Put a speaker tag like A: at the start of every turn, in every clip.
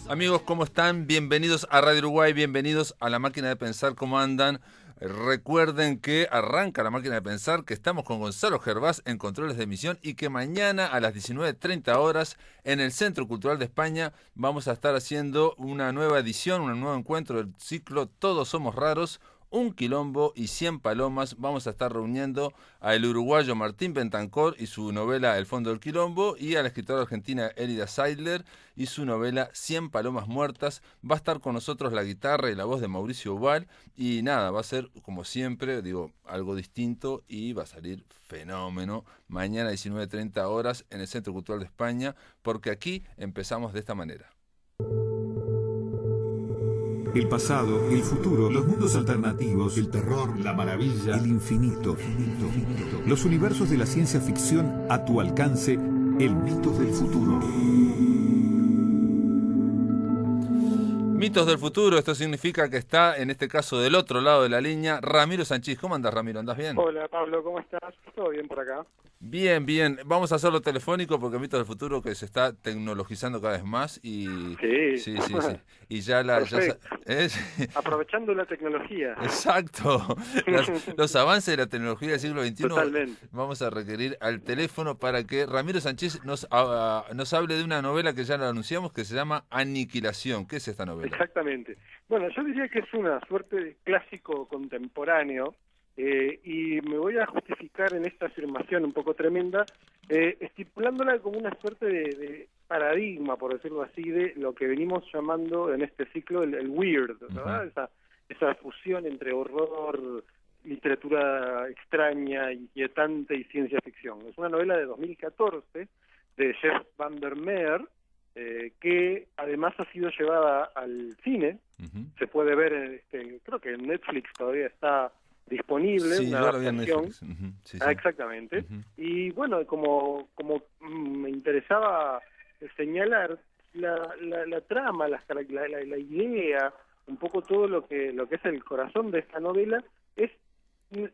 A: Amigos, ¿cómo están? Bienvenidos a Radio Uruguay, bienvenidos a La Máquina de Pensar, ¿cómo andan? Recuerden que arranca La Máquina de Pensar, que estamos con Gonzalo Gervás en controles de emisión y que mañana a las 19:30 horas en el Centro Cultural de España vamos a estar haciendo una nueva edición, un nuevo encuentro del ciclo Todos Somos Raros, un quilombo y 100 palomas. Vamos a estar reuniendo al uruguayo Martín Bentancor y su novela El fondo del quilombo y a la escritora argentina Elida Seidler y su novela 100 palomas muertas. Va a estar con nosotros la guitarra y la voz de Mauricio Ubal y nada, va a ser como siempre, digo, algo distinto y va a salir fenómeno mañana a 19:30 horas en el Centro Cultural de España, porque aquí empezamos de esta manera.
B: El pasado, el futuro, los mundos alternativos, el terror, la maravilla, el infinito. Los universos de la ciencia ficción a tu alcance, el mito del futuro.
A: Mitos del futuro, esto significa que está, en este caso, del otro lado de la línea, Ramiro Sanchís. ¿Cómo andás, Ramiro? ¿Andás bien?
C: Hola Pablo, ¿cómo estás? ¿Todo bien por acá?
A: Bien, bien. Vamos a hacerlo telefónico porque Mitos del futuro que se está tecnologizando cada vez más y...
C: Sí,
A: Sí, sí, sí. Y ya la...
C: perfecto.
A: ¿eh?
C: Aprovechando la tecnología.
A: Exacto. Los avances de la tecnología del siglo XXI,
C: Totalmente.
A: vamos a requerir al teléfono para que Ramiro Sánchez nos hable de una novela que ya la anunciamos que se llama Aniquilación. ¿Qué es esta novela?
C: Exactamente. Bueno, yo diría que es una suerte de clásico contemporáneo y me voy a justificar en esta afirmación un poco tremenda, estipulándola como una suerte de paradigma, por decirlo así, de lo que venimos llamando en este ciclo el weird, ¿verdad? Esa fusión entre horror, literatura extraña, inquietante y ciencia ficción. Es una novela de 2014 de Jeff Vandermeer, que además ha sido llevada al cine. Se puede ver, creo que en Netflix todavía está disponible,
A: Sí,
C: una
A: yo lo vi en
C: adaptación.
A: Netflix. Sí,
C: Ah,
A: sí.
C: exactamente. Y bueno, como me interesaba señalar la trama, la idea, un poco todo lo que es el corazón de esta novela, es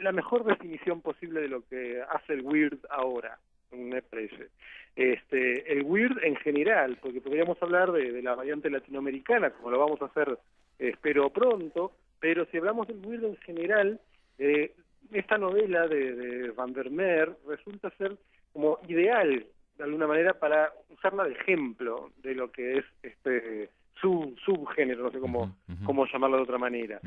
C: la mejor definición posible de lo que hace el weird ahora, me parece. El weird en general, porque podríamos hablar de la variante latinoamericana, como lo vamos a hacer, espero pronto, pero si hablamos del weird en general, esta novela de Vandermeer resulta ser como ideal, de alguna manera, para usarla de ejemplo de lo que es subgénero, no sé cómo llamarlo de otra manera.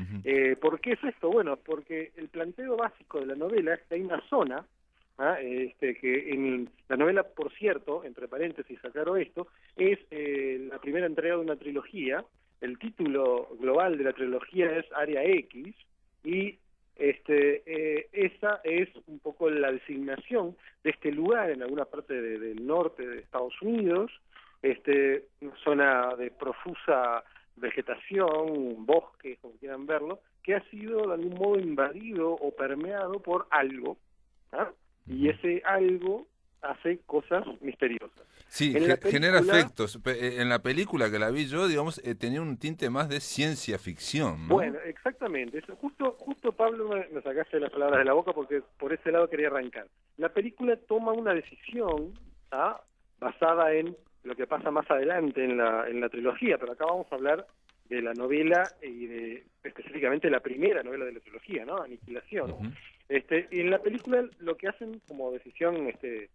C: ¿Por qué es esto? Bueno, porque el planteo básico de la novela es que hay una zona, que en la novela, por cierto, entre paréntesis aclaro esto, es la primera entrega de una trilogía. El título global de la trilogía es Área X, y esa es un poco la designación de este lugar en alguna parte del norte de Estados Unidos, una zona de profusa vegetación, bosques, como quieran verlo, que ha sido de algún modo invadido o permeado por algo, ¿ah? Y ese algo hace cosas misteriosas.
A: Sí,
C: En la
A: genera
C: película,
A: efectos. En la película que la vi yo, digamos, tenía un tinte más de ciencia ficción, ¿no?
C: bueno, exactamente. Eso, justo Pablo me sacaste las palabras de la boca porque por ese lado quería arrancar. La película toma una decisión, ¿ah?, basada en lo que pasa más adelante en la trilogía, pero acá vamos a hablar de la novela y de específicamente la primera novela de la trilogía, ¿no? Aniquilación. Y en la película lo que hacen como decisión de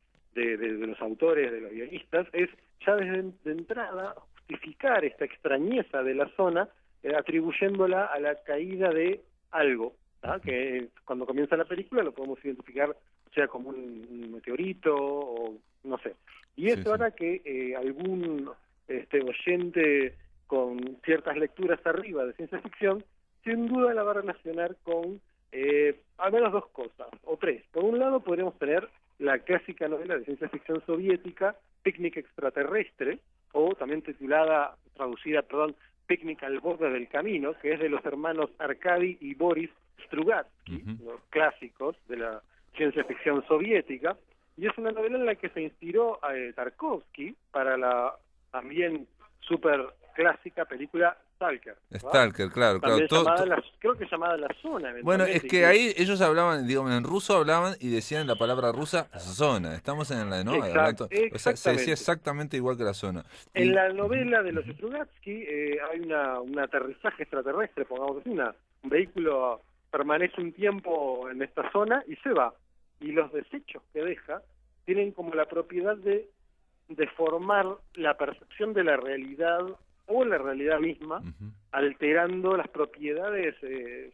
C: los autores, de los guionistas, es ya desde de entrada justificar esta extrañeza de la zona, atribuyéndola a la caída de algo, ¿tá? Que cuando comienza la película lo podemos identificar, sea como un meteorito o no sé. Y eso hará que algún oyente con ciertas lecturas arriba de ciencia ficción, sin duda la va a relacionar con al menos dos cosas, o tres. Por un lado podríamos tener la clásica novela de ciencia ficción soviética, Picnic extraterrestre, o también traducida, Picnic al borde del camino, que es de los hermanos Arkady y Boris Strugatsky, los clásicos de la ciencia ficción soviética, y es una novela en la que se inspiró a Tarkovsky para la también súper clásica película Stalker, ¿verdad?
A: Stalker, claro,
C: También
A: claro.
C: creo que llamada La Zona.
A: Bueno, es
C: eventualmente,
A: que ahí ellos hablaban, digamos, en ruso hablaban y decían la palabra rusa zona. Estamos en la, ¿no? Hablando, o sea, se decía
C: Exactamente.
A: exactamente igual que la zona.
C: En
A: Y,
C: la novela de los Strugatsky hay un aterrizaje extraterrestre, pongamos así, un vehículo permanece un tiempo en esta zona y se va. Y los desechos que deja tienen como la propiedad de deformar la percepción de la realidad o la realidad misma, alterando las propiedades,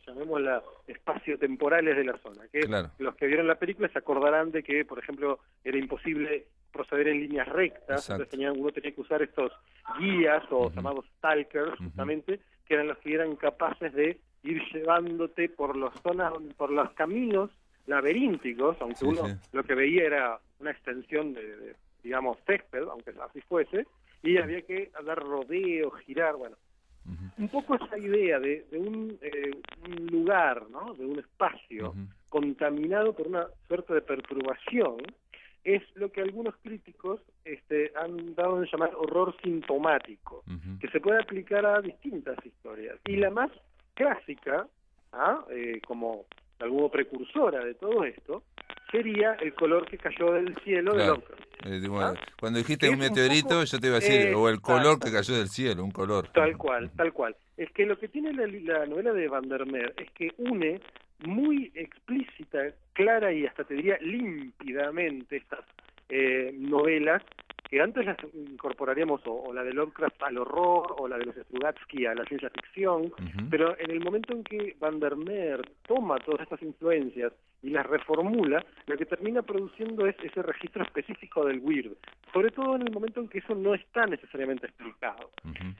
C: llamémosla, espaciotemporales de la zona. Que
A: claro.
C: los que vieron la película se acordarán de que, por ejemplo, era imposible proceder en líneas rectas,
A: Exacto.
C: entonces uno tenía que usar estos guías o llamados stalkers, justamente, que eran los que eran capaces de ir llevándote por las zonas, por los caminos laberínticos, aunque uno lo que veía era una extensión de digamos, césped, aunque así fuese, y había que dar rodeos, girar, bueno. Un poco esa idea de un lugar, ¿no? De un espacio contaminado por una suerte de perturbación, es lo que algunos críticos han dado en llamar horror sintomático, que se puede aplicar a distintas historias. Y la más clásica, como alguna precursora de todo esto, sería El color que cayó del cielo de Lovecraft.
A: Bueno, cuando dijiste un meteorito,
C: poco,
A: yo te iba a decir, o el color que cayó del cielo, un color.
C: Tal cual, tal cual. Es que lo que tiene la novela de Vandermeer es que une muy explícita, clara y hasta te diría límpidamente estas novelas que antes las incorporaríamos o la de Lovecraft al horror o la de los Strugatsky a la ciencia ficción, pero en el momento en que Vandermeer toma todas estas influencias y las reformula, lo que termina produciendo es ese registro específico del weird, sobre todo en el momento en que eso no está necesariamente explicado.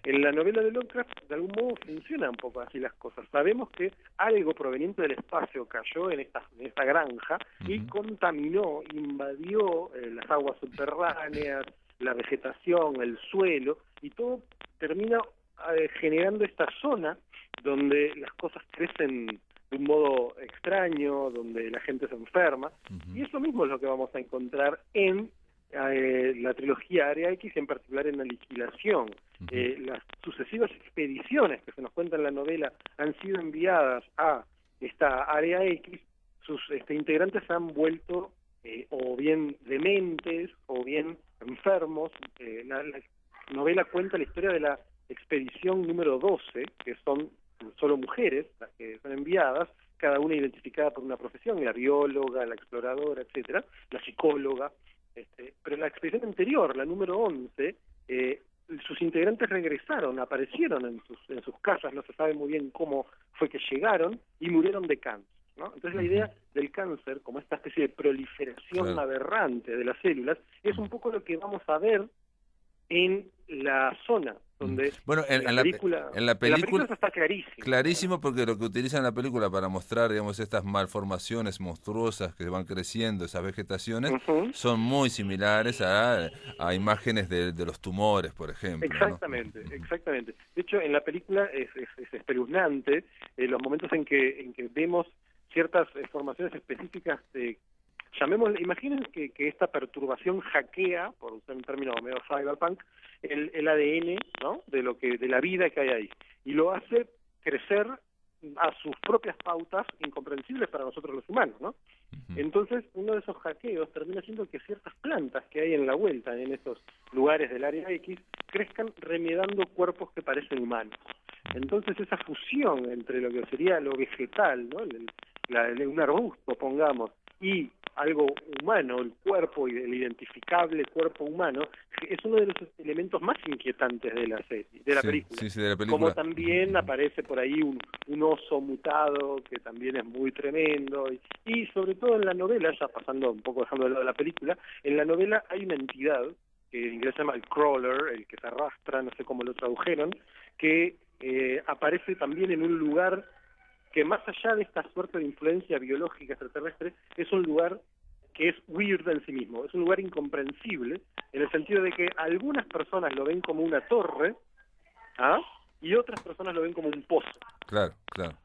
C: En la novela de Lovecraft, de algún modo, funciona un poco así las cosas. Sabemos que algo proveniente del espacio cayó en esta granja y contaminó, invadió las aguas subterráneas, la vegetación, el suelo, y todo termina generando esta zona donde las cosas crecen de un modo extraño, donde la gente se enferma, y eso mismo es lo que vamos a encontrar en la trilogía Área X, en particular en Aniquilación. Las sucesivas expediciones que se nos cuentan en la novela han sido enviadas a esta Área X, sus integrantes se han vuelto o bien dementes o bien enfermos. La novela cuenta la historia de la expedición número 12, que son solo mujeres las que son enviadas, cada una identificada por una profesión, la bióloga, la exploradora, etcétera, la psicóloga, pero en la expedición anterior, la número 11, sus integrantes regresaron, aparecieron en sus casas, no se sabe muy bien cómo fue que llegaron, y murieron de cáncer, ¿no? Entonces la idea del cáncer, como esta especie de proliferación aberrante de las células, es un poco lo que vamos a ver en la zona, donde
A: bueno, en la película
C: eso está clarísimo.
A: Clarísimo, porque lo que utilizan en la película para mostrar, digamos, estas malformaciones monstruosas que van creciendo, esas vegetaciones, son muy similares a imágenes de los tumores, por ejemplo.
C: Exactamente, ¿no? Exactamente. De hecho, en la película es espeluznante los momentos en que vemos ciertas formaciones específicas imaginen que esta perturbación hackea, por usar un término medio cyberpunk, el ADN, ¿no? de la vida que hay ahí, y lo hace crecer a sus propias pautas incomprensibles para nosotros los humanos, ¿no? Entonces, uno de esos hackeos termina siendo que ciertas plantas que hay en la vuelta, en estos lugares del área X, crezcan remedando cuerpos que parecen humanos. Entonces, esa fusión entre lo que sería lo vegetal, ¿no? Un arbusto, pongamos, y algo humano, el cuerpo, el identificable cuerpo humano, es uno de los elementos más inquietantes de la serie, de la película.
A: Sí, de la película.
C: Como también aparece por ahí un oso mutado, que también es muy tremendo, y sobre todo en la novela, ya pasando un poco, dejando de lado la película, en la novela hay una entidad, que en inglés se llama el crawler, el que se arrastra, no sé cómo lo tradujeron, que aparece también en un lugar que más allá de esta suerte de influencia biológica extraterrestre, es un lugar que es weird en sí mismo, es un lugar incomprensible, en el sentido de que algunas personas lo ven como una torre, y otras personas lo ven como un pozo.
A: Claro.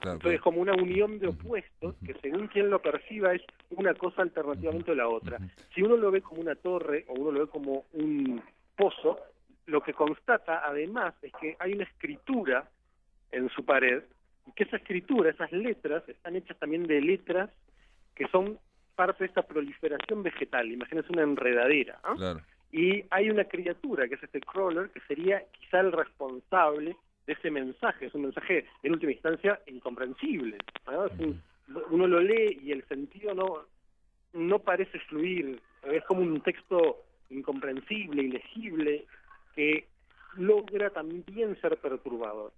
C: Entonces, como una unión de opuestos, que según quien lo perciba es una cosa alternativamente a la otra. Si uno lo ve como una torre, o uno lo ve como un pozo, lo que constata además es que hay una escritura en su pared, y que esa escritura, esas letras, están hechas también de letras que son parte de esta proliferación vegetal. Imagínense una enredadera, ¿no?
A: Claro.
C: Y hay una criatura, que es este crawler, que sería quizá el responsable de ese mensaje. Es un mensaje, en última instancia, incomprensible, ¿no? Uno lo lee y el sentido no parece fluir, es como un texto incomprensible, ilegible, que logra también ser perturbador,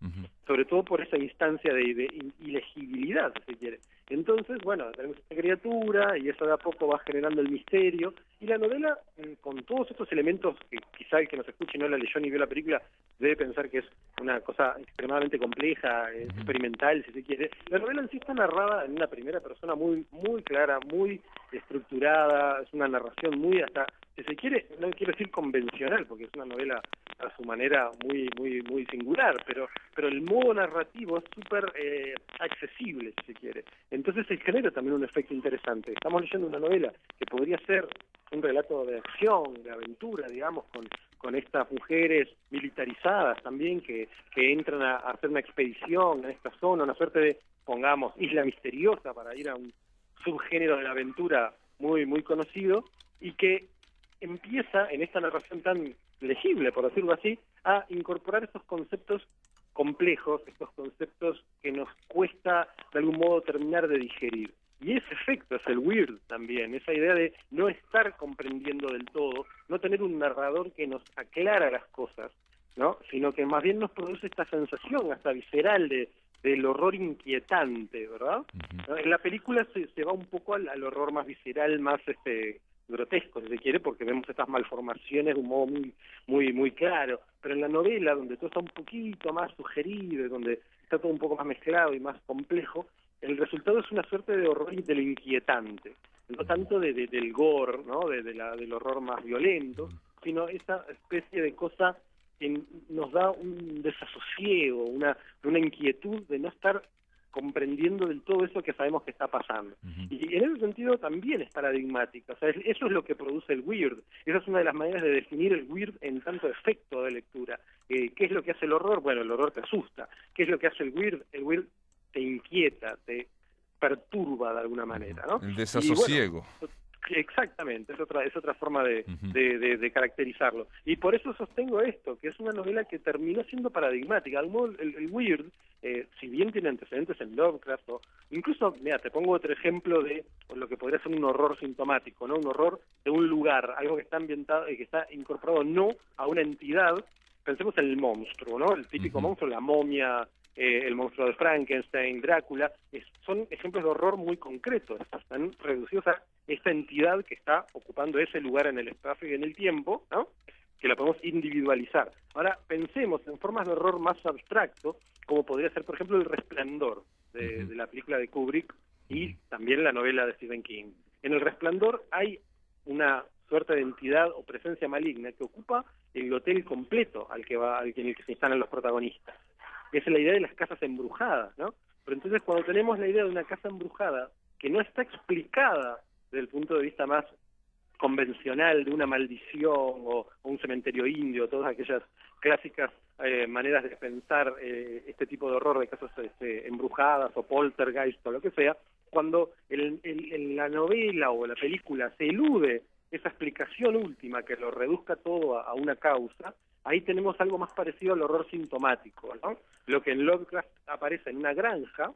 C: sobre todo por esa instancia de ilegibilidad, si se quiere. Entonces, bueno, tenemos esta criatura y eso de a poco va generando el misterio, y la novela, con todos estos elementos que quizá el que nos escuche y no la leyó ni vio la película debe pensar que es una cosa extremadamente compleja, experimental, si se quiere. La novela en sí está narrada en una primera persona muy muy clara, muy estructurada, es una narración muy hasta, si se quiere, no quiero decir convencional, porque es una novela a su manera muy singular, pero el modo narrativo es súper accesible, si se quiere. Entonces se genera también un efecto interesante. Estamos leyendo una novela que podría ser un relato de acción, de aventura, digamos, con estas mujeres militarizadas también que entran a hacer una expedición en esta zona, una suerte de, pongamos, isla misteriosa para ir a un subgénero de la aventura muy conocido, y que empieza en esta narración tan legible, por decirlo así, a incorporar estos conceptos complejos, estos conceptos que nos cuesta de algún modo terminar de digerir. Y ese efecto es el weird también, esa idea de no estar comprendiendo del todo, no tener un narrador que nos aclara las cosas, ¿no? Sino que más bien nos produce esta sensación hasta visceral del horror inquietante, ¿verdad? ¿No? En la película se va un poco al horror más visceral, más grotesco, si se quiere, porque vemos estas malformaciones de un modo muy claro, pero en la novela, donde todo está un poquito más sugerido, donde está todo un poco más mezclado y más complejo, el resultado es una suerte de horror de lo inquietante, no tanto del gore, ¿no? del horror más violento, sino esa especie de cosa que nos da un desasosiego, una inquietud de no estar comprendiendo del todo eso que sabemos que está pasando. Y en ese sentido también es paradigmática, o sea, eso es lo que produce el weird, esa es una de las maneras de definir el weird en tanto efecto de lectura. ¿Qué es lo que hace el horror? Bueno, el horror te asusta. ¿Qué es lo que hace el weird? El weird te inquieta, te perturba de alguna manera, ¿no?
A: El desasosiego.
C: Y bueno, exactamente, es otra forma de caracterizarlo. Y por eso sostengo esto, que es una novela que terminó siendo paradigmática. De algún modo, el weird, si bien tiene antecedentes en Lovecraft, o incluso, mira, te pongo otro ejemplo de lo que podría ser un horror sintomático, ¿no? Un horror de un lugar, algo que está ambientado y que está incorporado no a una entidad. Pensemos en el monstruo, ¿no? El típico monstruo, la momia, el monstruo de Frankenstein, Drácula, son ejemplos de horror muy concretos, están reducidos a esta entidad que está ocupando ese lugar en el espacio y en el tiempo, ¿no? Que la podemos individualizar. Ahora, pensemos en formas de horror más abstracto, como podría ser, por ejemplo, El Resplandor, de la película de Kubrick, y también la novela de Stephen King. En El Resplandor hay una suerte de entidad o presencia maligna que ocupa el hotel completo en el que se instalan los protagonistas. Esa es la idea de las casas embrujadas, ¿no? Pero entonces cuando tenemos la idea de una casa embrujada que no está explicada desde el punto de vista más convencional de una maldición o un cementerio indio, todas aquellas clásicas maneras de pensar este tipo de horror de casas embrujadas o poltergeist o lo que sea, cuando en la novela o la película se elude esa explicación última que lo reduzca todo a una causa, ahí tenemos algo más parecido al horror sintomático, ¿no? Lo que en Lovecraft aparece en una granja,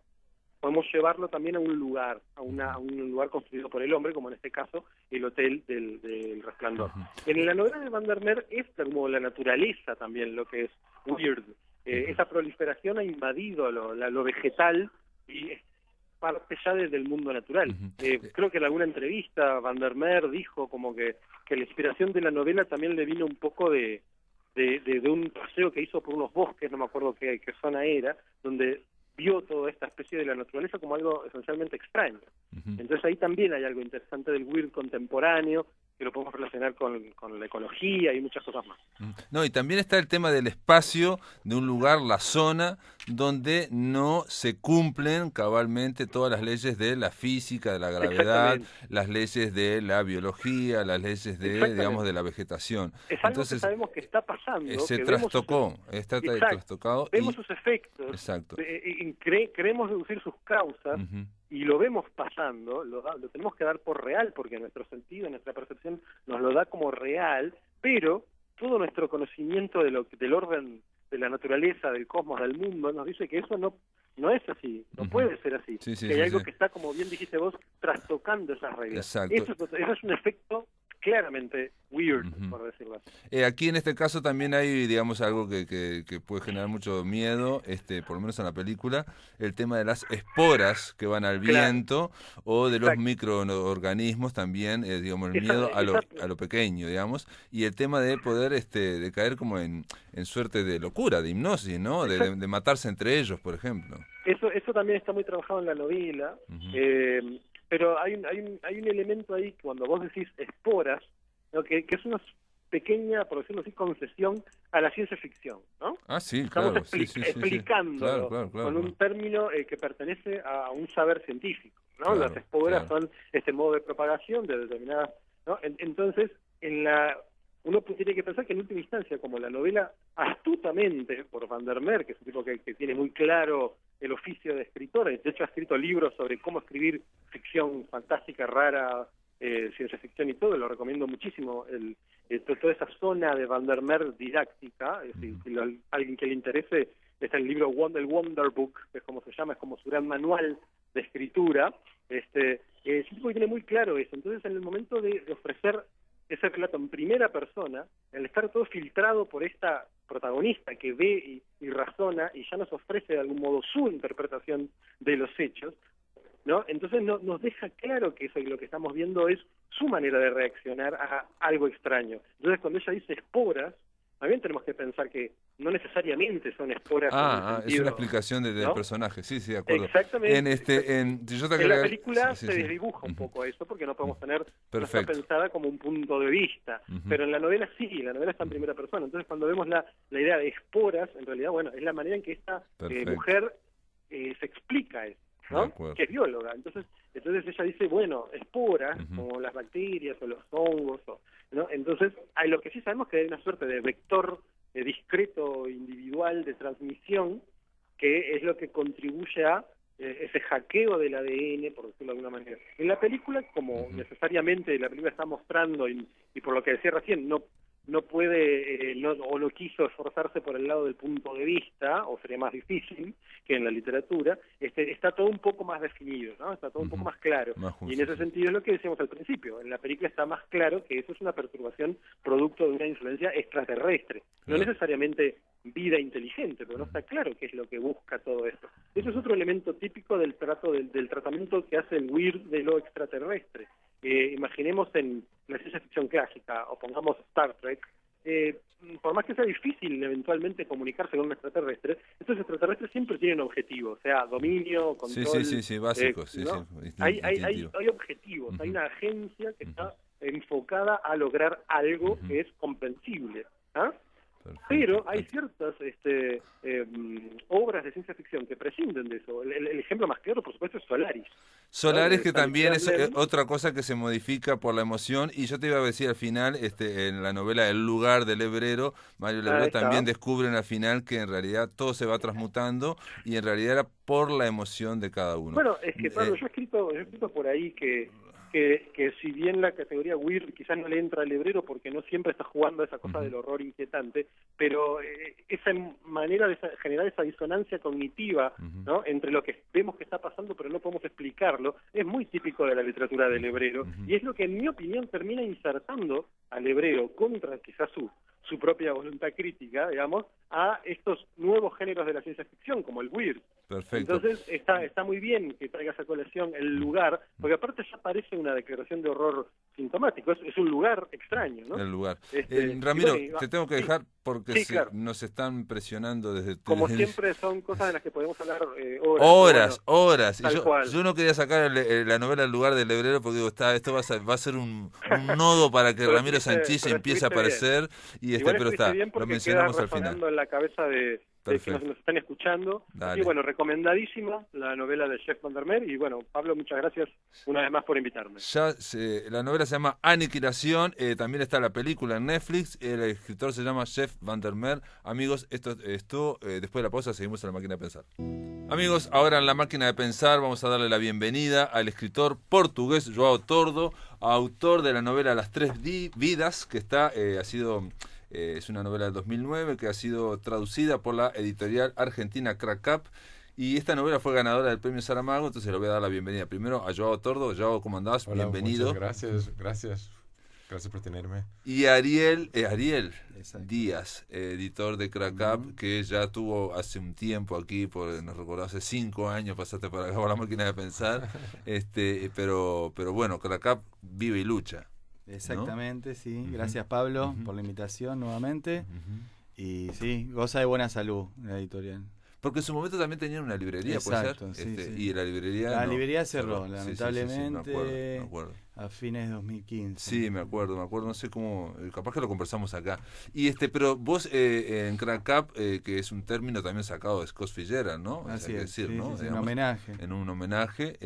C: podemos llevarlo también a un lugar, a un lugar construido por el hombre, como en este caso el hotel del Resplandor. En la novela de Van der Meer es como la naturaleza también lo que es weird. Esa proliferación ha invadido lo vegetal y es parte ya desde el mundo natural. Creo que en alguna entrevista Van der Meer dijo como que la inspiración de la novela también le vino un poco de un paseo que hizo por unos bosques, no me acuerdo qué zona era, donde vio toda esta especie de la naturaleza como algo esencialmente extraño. Entonces ahí también hay algo interesante del weird contemporáneo que lo podemos relacionar con la ecología y muchas cosas más.
A: No, y también está el tema del espacio de un lugar, la zona, donde no se cumplen cabalmente todas las leyes de la física, de la gravedad, las leyes de la biología, las leyes de, digamos, de la vegetación.
C: Es algo que sabemos que está pasando.
A: Se
C: que
A: trastocó, está trastocado.
C: Vemos sus efectos,
A: exacto.
C: Queremos deducir sus causas, y lo vemos pasando, lo tenemos que dar por real, porque nuestro sentido, nuestra percepción nos lo da como real, pero todo nuestro conocimiento del orden de la naturaleza, del cosmos, del mundo, nos dice que eso no es así, no puede ser así, que hay algo que está, como bien dijiste vos, trastocando esas reglas. Eso es un efecto claramente weird, por decirlo así.
A: Aquí en este caso también hay, digamos, algo que puede generar mucho miedo, por lo menos en la película, el tema de las esporas que van al viento, o de los microorganismos también, digamos, el miedo a lo pequeño, digamos, y el tema de poder de caer como en suerte de locura, de hipnosis, ¿no? De matarse entre ellos, por ejemplo.
C: Eso también está muy trabajado en la novela. Pero hay un elemento ahí, cuando vos decís esporas, ¿no? que es una pequeña, por decirlo así, concesión a la ciencia ficción, ¿no?
A: Ah, sí,
C: Estamos
A: claro.
C: explicándolo con un término que pertenece a un saber científico, ¿no? Las esporas son este modo de propagación de determinadas, ¿no? Entonces, uno tiene que pensar que en última instancia, como la novela astutamente por Van der Meer, que es un tipo que tiene muy claro el oficio de escritor, de hecho ha escrito libros sobre cómo escribir ficción fantástica, rara, ciencia ficción y todo, lo recomiendo muchísimo, toda esa zona de Van der Meer didáctica, si alguien que le interese, está el libro el Wonder Book, que es como se llama, es como su gran manual de escritura, es un tipo que tiene muy claro eso. Entonces, en el momento de ofrecer ese relato en primera persona, el estar todo filtrado por esta protagonista que ve y razona y ya nos ofrece de algún modo su interpretación de los hechos, ¿no? Entonces nos deja claro que eso y lo que estamos viendo es su manera de reaccionar a algo extraño. Entonces, cuando ella dice esporas, también tenemos que pensar que no necesariamente son esporas.
A: Es una explicación del personaje, sí, de acuerdo.
C: Exactamente.
A: En
C: la película se desdibuja un poco eso, porque no podemos tener, no está pensada como un punto de vista, pero en la novela sí, la novela está en primera persona. Entonces, cuando vemos la idea de esporas, en realidad, bueno, es la manera en que esta mujer se explica eso, ¿no? Que es bióloga. Entonces ella dice, bueno, esporas, como las bacterias o los hongos, ¿no? Entonces, lo que sí sabemos es que hay una suerte de vector discreto, individual, de transmisión, que es lo que contribuye a ese hackeo del ADN, por decirlo de alguna manera. En la película, como necesariamente la película está mostrando, y por lo que decía recién, no puede o no quiso esforzarse por el lado del punto de vista, o sería más difícil que en la literatura, está todo un poco más definido, ¿no? Está todo un poco más claro. Y en ese sentido es lo que decíamos al principio, en la película está más claro que eso es una perturbación producto de una influencia extraterrestre, no necesariamente vida inteligente, pero no está claro qué es lo que busca todo esto. Eso es otro elemento típico del tratamiento que hace el weird de lo extraterrestre. Imaginemos en la ciencia ficción clásica, o pongamos Star Trek, por más que sea difícil eventualmente comunicarse con un extraterrestre, estos extraterrestres siempre tienen objetivos, o sea, dominio, control.
A: Sí, básicos.
C: ¿no? Hay objetivos, hay una agencia que está enfocada a lograr algo que es comprensible. Pero hay ciertas obras de ciencia ficción que prescinden de eso. El ejemplo más claro, por supuesto, es Solaris.
A: Solaris, que también es otra cosa que se modifica por la emoción, y yo te iba a decir al final, en la novela El lugar del Lebrero, Mario Lebrero también descubren al final que en realidad todo se va transmutando, y en realidad era por la emoción de cada uno.
C: Bueno, es que Pablo, yo he escrito por ahí que si bien la categoría weird quizás no le entra al Lebrero porque no siempre está jugando a esa cosa del horror inquietante, pero esa manera de generar esa disonancia cognitiva, ¿no? Entre lo que vemos que está pasando pero no podemos explicarlo, es muy típico de la literatura del Lebrero, y es lo que en mi opinión termina insertando al Lebrero contra quizás su propia voluntad crítica, digamos, a estos nuevos géneros de la ciencia ficción, como el weird.
A: Perfecto.
C: Entonces está muy bien que traigas a colación El lugar, porque aparte ya parece una declaración de horror sintomática. automático, es un lugar extraño, ¿no?
A: El lugar.
C: Y
A: Ramiro,
C: bueno,
A: te tengo que
C: sí,
A: dejar porque
C: sí, claro.
A: nos están presionando desde...
C: Como siempre son cosas de las que podemos hablar
A: Horas,
C: bueno,
A: horas. Y
C: tal cual.
A: yo no quería sacar la novela El lugar del lebrero porque digo, esto va a ser un nodo para que
C: Pero
A: Ramiro Sanchís
C: pero
A: empiece a
C: estuviste bien.
A: aparecer, y
C: Igual
A: pero
C: estuviste
A: está,
C: bien
A: lo
C: porque
A: mencionamos
C: queda
A: al final.
C: resonando en la cabeza de que nos están escuchando.
A: Dale.
C: Y bueno, recomendadísima la novela de Jeff Vandermeer. Y bueno, Pablo, muchas gracias una vez más por invitarme.
A: La novela se llama Aniquilación, también está la película en Netflix, el escritor se llama Jeff Vandermeer. Amigos, esto después de la pausa seguimos en La Máquina de Pensar. Amigos, ahora en La Máquina de Pensar vamos a darle la bienvenida al escritor portugués João Tordo, autor de la novela Las Tres Vidas, que es una novela del 2009 que ha sido traducida por la editorial argentina Crack-Up. Y esta novela fue ganadora del premio Saramago, entonces le voy a dar la bienvenida primero a João Tordo. João, ¿cómo andás?
D: Hola,
A: bienvenido.
D: Gracias por tenerme.
A: Y Ariel
E: Exacto.
A: Díaz, editor de Crack-Up, que ya tuvo hace un tiempo aquí, nos recordó hace 5 años pasaste por acá por La Máquina de Pensar, pero bueno, Crack-Up vive y lucha.
E: Exactamente, ¿no? Sí.
A: Uh-huh.
E: Gracias, Pablo,
A: Uh-huh.
E: por la invitación nuevamente.
A: Uh-huh.
E: Y sí, goza de buena salud la editorial.
A: Porque en su momento también tenían una librería,
E: exacto,
A: ¿puede ser?
E: sí.
A: Y la librería...
E: La librería cerró, lamentablemente,
A: sí, me acuerdo.
E: a fines de 2015.
A: Sí, me acuerdo, no sé cómo, capaz que lo conversamos acá. Y pero vos en Crack-Up, que es un término también sacado de Scott Fitzgerald, ¿no?
E: Así es,
A: decir,
E: sí,
A: ¿no?
E: sí, un homenaje.
A: En un homenaje,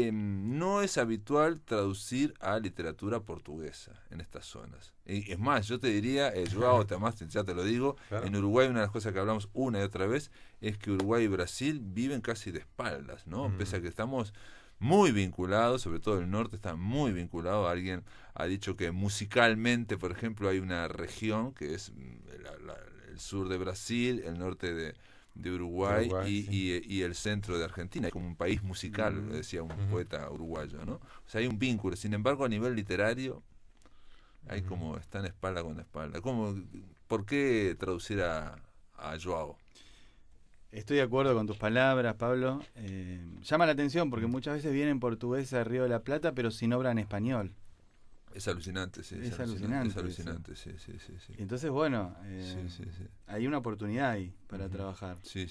A: no es habitual traducir a literatura portuguesa en estas zonas. Y es más, yo te diría, João, ya te lo digo, claro. En Uruguay una de las cosas que hablamos una y otra vez es que Uruguay y Brasil viven casi de espaldas, ¿no? Pese a que estamos muy vinculados, sobre todo el norte está muy vinculado. Alguien ha dicho que musicalmente, por ejemplo, hay una región que es el sur de Brasil, el norte de Uruguay, sí. y el centro de Argentina, como un país musical, decía un poeta uruguayo, ¿no? O sea, hay un vínculo. Sin embargo, a nivel literario, hay como están espalda con espalda. ¿Por qué traducir a João?
E: Estoy de acuerdo con tus palabras, Pablo. Llama la atención porque muchas veces vienen portugueses de Río de la Plata, pero sin obra en español.
A: Es alucinante, sí.
E: Es alucinante,
A: sí.
E: Entonces, bueno, hay una oportunidad ahí para trabajar.
A: Sí.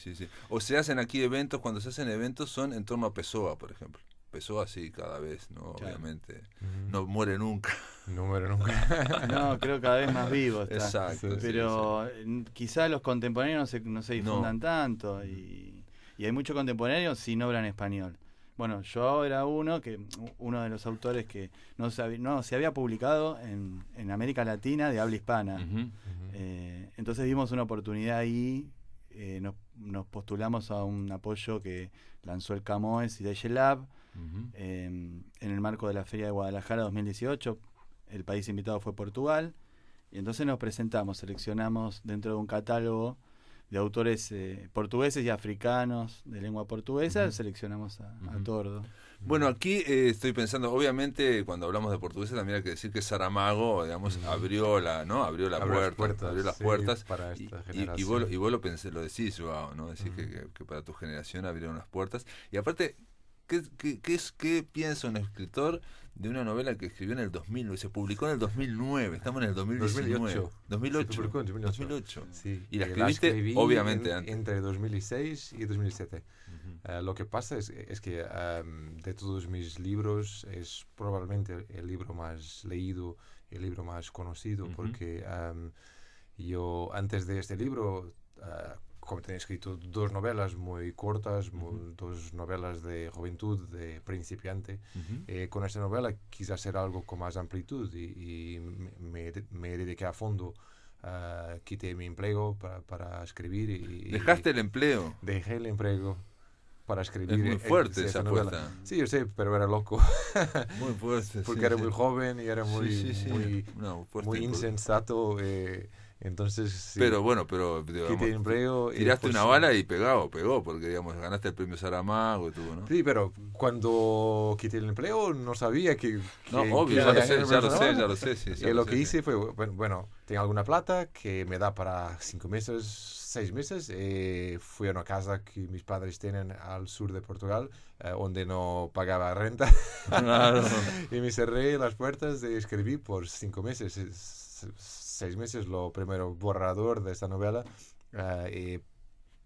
A: O se hacen aquí eventos, cuando se hacen eventos son en torno a Pessoa, por ejemplo. Pessoa sí, cada vez, ¿no? Claro. Obviamente. No muere nunca.
D: No muere nunca.
E: No, creo que cada vez más vivo está.
A: Exacto.
E: Pero quizás los contemporáneos no se difundan tanto y hay muchos contemporáneos sin obra en español. Bueno, yo era uno de los autores que no se había publicado en América Latina de habla hispana. Entonces vimos una oportunidad ahí, nos postulamos a un apoyo que lanzó el Camões y Deye Lab en el marco de la Feria de Guadalajara 2018. El país invitado fue Portugal y entonces nos presentamos, seleccionamos dentro de un catálogo de autores portugueses y africanos de lengua portuguesa, seleccionamos a Tordo.
A: Bueno, aquí estoy pensando, obviamente cuando hablamos de portugués también hay que decir que Saramago, digamos, abrió las puertas
D: para esta generación.
A: Y vos lo decís, João, ¿no? Decís que para tu generación abrieron las puertas. Y aparte, ¿qué piensa un escritor de una novela que escribió en el 2000, se publicó en el 2009, estamos en el 2019. 2008.
D: Se publicó en 2008.
A: Sí. Y la escribiste, obviamente, antes.
D: Entre 2006 y 2007. Lo que pasa es que de todos mis libros es probablemente el libro más leído, el libro más conocido, porque yo antes de este libro... como tenía escrito 2 novelas muy cortas, 2 novelas de juventud, de principiante. Con esta novela quise hacer algo con más amplitud y me dediqué a fondo. Quité mi empleo para escribir.
A: ¿Dejaste el empleo?
D: Dejé el empleo para escribir.
A: Es muy fuerte esa
D: novela.
A: apuesta.
D: Sí, yo sé, pero era loco.
A: Muy fuerte.
D: Porque era muy joven y era muy
A: muy
D: insensato. Entonces, sí,
A: Pero bueno, pero
D: quité
A: digamos,
D: el empleo.
A: tiraste
D: pues,
A: una bala y pegó, porque digamos, ganaste el premio Saramago y todo, ¿no?
D: sí, pero cuando quité el empleo no sabía
A: No,
D: que
A: obvio,
D: iba
A: ya
D: a
A: lo
D: ganar
A: sé,
D: el
A: ya
D: premio
A: lo sé,
D: Saramago.
A: ya lo sé, sí, ya
D: Y
A: lo
D: lo
A: sé,
D: que
A: sí.
D: hice fue, bueno, tengo alguna plata que me da para 5 meses, 6 meses. Fui a una casa que mis padres tienen al sur de Portugal, donde no pagaba renta.
A: Claro.
D: Y me cerré las puertas y escribí por 5 meses, 6 meses, lo primero borrador de esta novela. Y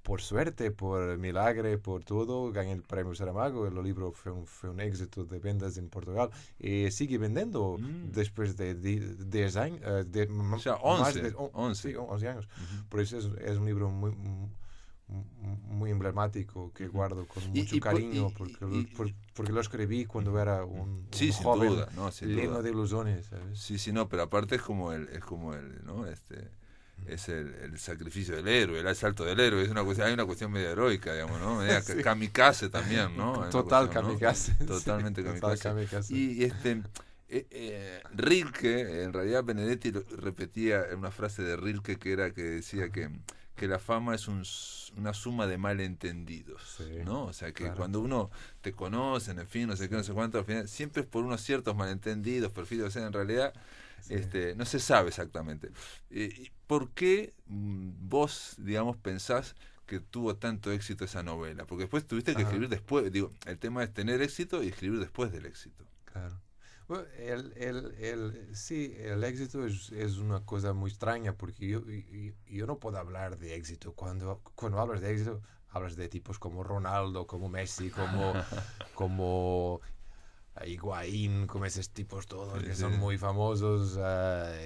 D: por suerte, por milagre, por todo, gané el premio Saramago. El libro fue un éxito de ventas en Portugal y sigue vendiendo después de 10 años,
A: O sea,
D: más
A: 11,
D: de
A: 11.
D: sí, 11 años.
A: Ujú.
D: Por eso es un libro muy emblemático que guardo con mucho cariño porque lo escribí cuando era un
A: Sí, sin
D: joven
A: duda, no, sin
D: lleno
A: duda.
D: de ilusiones, ¿sabes?
A: Sí, sí, no, pero aparte ¿no? Es el sacrificio del héroe, el asalto del héroe, hay una cuestión media heroica, digamos, ¿no? Media
D: Sí.
A: kamikaze también, ¿no? Hay una
D: Total
A: cuestión, ¿no?
D: kamikaze.
A: Totalmente
D: Sí,
A: kamikaze.
D: total kamikaze.
A: Y Rilke, en realidad Benedetti repetía una frase de Rilke que decía que la fama es una suma de malentendidos,
D: Sí,
A: ¿no? O sea, que
D: claro.
A: cuando uno te conocen, en fin, no sé qué, no sé cuánto, al final, siempre es por unos ciertos malentendidos, perfiles, o sea, en realidad
D: Sí.
A: no se sabe exactamente. ¿Por qué vos, digamos, pensás que tuvo tanto éxito esa novela? Porque después tuviste que
D: Ajá.
A: escribir después, digo, el tema es tener éxito y escribir después del éxito.
D: Claro. Bueno, sí, el éxito es una cosa muy extraña porque yo no puedo hablar de éxito. Cuando hablas de éxito, hablas de tipos como Ronaldo, como Messi, como Higuaín, como esos tipos todos
A: Sí,
D: que
A: sí.
D: son muy famosos,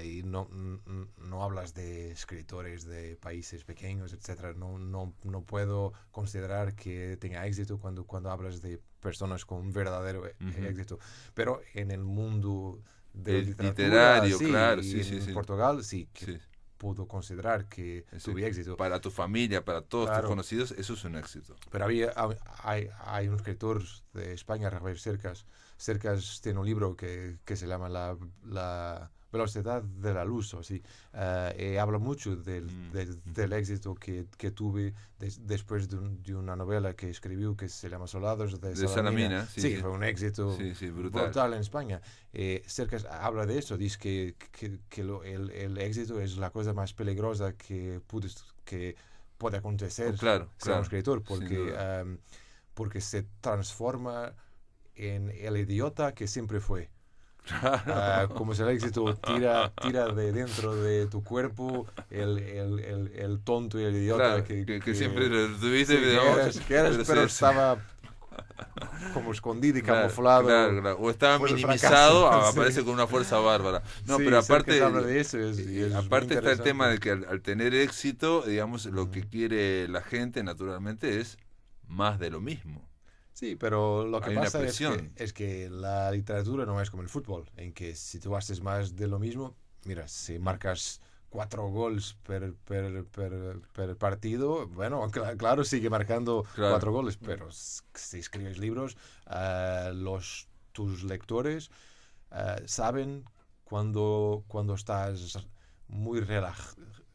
D: y no hablas de escritores de países pequeños, etcétera. No puedo considerar que tenga éxito cuando hablas de personas con un verdadero éxito. Pero en el mundo de
A: El
D: literatura,
A: literario,
D: sí,
A: claro,
D: y
A: sí, sí,
D: en
A: sí.
D: Portugal sí que
A: Sí.
D: puedo considerar que
A: Sí.
D: tuve éxito.
A: Para tu familia, para todos tus
D: Claro.
A: conocidos, eso es un éxito.
D: Pero hay un escritor de España, Rafael Cercas. Cercas tiene un libro que se llama La velocidad de la luz, o así. Y habla mucho del éxito que tuve después de una novela que escribió que se llama Soldados de
A: Salamina, sí,
D: Sí,
A: sí.
D: que fue un éxito
A: Sí, sí, brutal.
D: brutal en España. Cercas habla de eso, dice que el éxito es la cosa más peligrosa que puede acontecer
A: Claro,
D: ser un
A: claro,
D: escritor,
A: sin duda.
D: porque se transforma en el idiota que siempre fue. Como si el éxito tira de dentro de tu cuerpo el tonto y el idiota
A: Claro, que
D: que
A: siempre lo tuviste,
D: sí,
A: digamos,
D: que eras, pero
A: sí,
D: estaba como escondido y
A: claro,
D: camuflado.
A: claro. O estaba
D: por el
A: minimizado,
D: fracaso.
A: aparece
D: Sí.
A: con una fuerza bárbara. No,
D: Sí,
A: pero
D: Cercas
A: aparte,
D: habla de eso, y es
A: aparte
D: muy
A: está el tema de
D: interesante.
A: que al tener éxito, digamos, lo que quiere la gente naturalmente es más de lo mismo.
D: Sí, pero lo que
A: Hay una
D: pasa
A: presión.
D: es que la literatura no es como el fútbol, en que si tú haces más de lo mismo, mira, si marcas 4 goles per partido, bueno, claro, sigue marcando
A: Claro.
D: 4 goles, pero si escribes libros, tus lectores saben cuando estás muy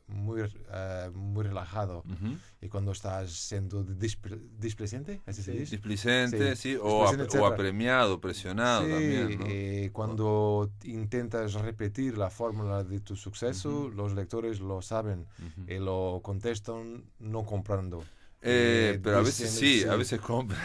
D: muy relajado
A: Ujú.
D: y cuando estás siendo displicente, ¿así se dice?
A: Displicente, sí,
D: Displicente,
A: o
D: etcétera.
A: apremiado, presionado
D: Sí,
A: también, ¿no?
D: cuando intentas repetir la fórmula de tu suceso,
A: Ujú.
D: los lectores lo saben
A: Ujú.
D: y lo contestan no comprando.
A: Pero a veces
D: dicen,
A: sí, a veces compran.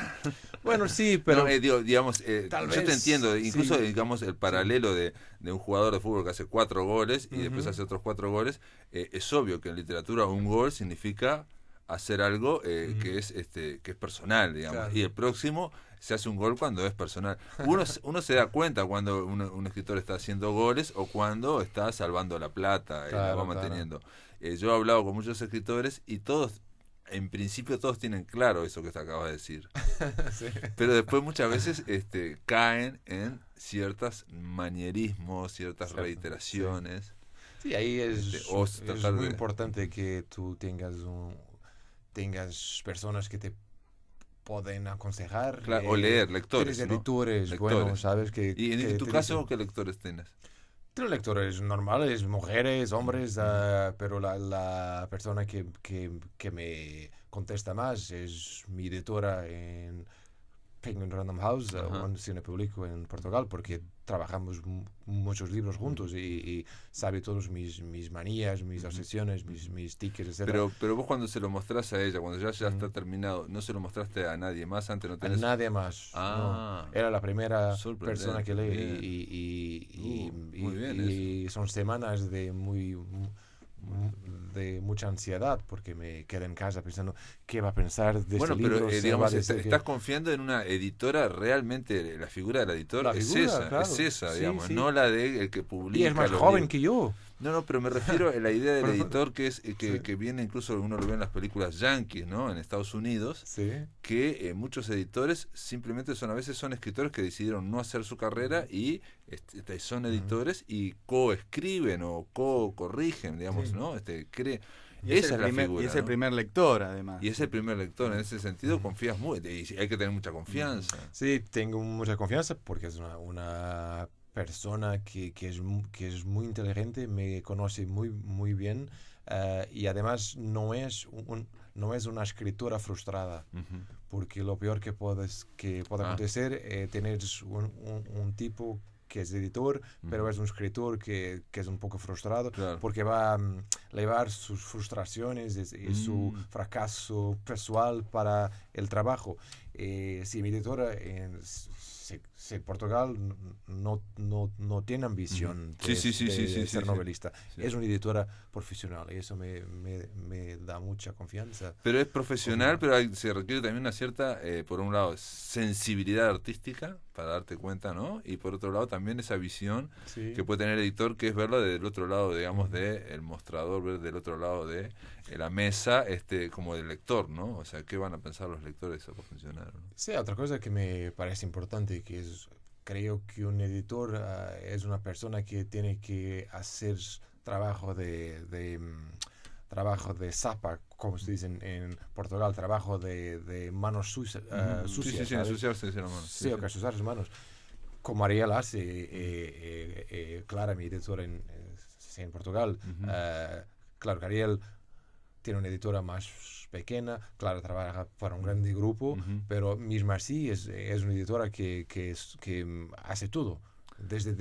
D: Bueno, sí, pero
A: No, digamos,
D: tal
A: yo te
D: vez,
A: entiendo, incluso
D: sí.
A: digamos el paralelo de un jugador de fútbol que hace 4 goles y después
D: Ujú.
A: hace otros 4 goles, es obvio que en literatura un gol significa hacer algo que es personal, digamos,
D: Claro.
A: y el próximo se hace un gol cuando es personal. Uno se da cuenta cuando un escritor está haciendo goles o cuando está salvando la plata y la
D: Claro,
A: va
D: claro.
A: manteniendo. Yo he hablado con muchos escritores y todos, en principio todos tienen claro eso que te acabas de decir.
D: Sí.
A: Pero después muchas veces caen en ciertos manierismos, ciertas
D: Cierto,
A: reiteraciones.
D: Sí, ahí
A: O
D: es
A: tratar
D: muy
A: de...
D: importante que tú tengas personas que te pueden aconsejar.
A: Claro, o leer, lectores,
D: Tienes
A: ¿no?
D: editores
A: Lectores.
D: buenos, ¿sabes?
A: Y en
D: que
A: tu
D: te
A: caso,
D: dicen,
A: ¿qué lectores tienes?
D: Tiene lectores normales, mujeres, hombres, pero la persona que me contesta más es mi editora en Penguin Random House, un cine público en Portugal, porque trabajamos muchos libros juntos y sabe todos mis manías, mis obsesiones, mis tickets, etc.
A: Pero vos cuando se lo mostrás a ella, cuando ya está terminado, ¿no se lo mostraste a nadie más? Antes no tenés...
D: A nadie más. No. Era la primera persona que leí
A: muy bien
D: y son semanas de mucha ansiedad porque me quedé en casa pensando qué va a pensar de este libro.
A: Bueno, pero digamos, estás confiando en una editora, realmente la figura del editor es esa, digamos, sí. No la de el que publica.
D: Y es más joven que yo.
A: No, pero me refiero a la idea del editor que viene, incluso uno lo ve en las películas yankees, ¿no? En Estados Unidos, que muchos editores simplemente a veces son escritores que decidieron no hacer su carrera y son editores y coescriben o corrigen, digamos, ¿no? Esa es la figura.
E: Y es el primer lector, además.
A: Y es el primer lector, en ese sentido confías muy, y hay que tener mucha confianza.
D: Sí, tengo mucha confianza porque es una persona que es muy inteligente, me conoce muy bien y además no es una escritora frustrada, porque lo peor que puede acontecer es tener un tipo que es editor, pero es un escritor que es un poco frustrado, porque va a llevar sus frustraciones y su fracaso personal para el trabajo. Si mi editora en Portugal no tiene ambición de ser novelista. Es una editora profesional y eso me da mucha confianza.
A: Pero es profesional, pero se requiere también una cierta, por un lado, sensibilidad artística para darte cuenta, ¿no? Y por otro lado también esa visión que puede tener el editor, que es verlo del otro lado, digamos, del mostrador, ver del otro lado de la mesa, como del lector, ¿no? O sea, ¿qué van a pensar los lectores eso para funcionar, ¿no?
D: Sí, otra cosa que me parece importante, que creo que un editor es una persona que tiene que hacer trabajo de zapa, como se dice en Portugal, trabajo de manos sucias.
A: Ensuciarse las manos.
D: Sí, o que ensuciar las manos. Como Ariel hace, Clara, mi editora en Portugal. Claro que Ariel tiene una editora más pequeña, claro, trabaja para un grande grupo, pero mismo así es una editora que hace todo. Desde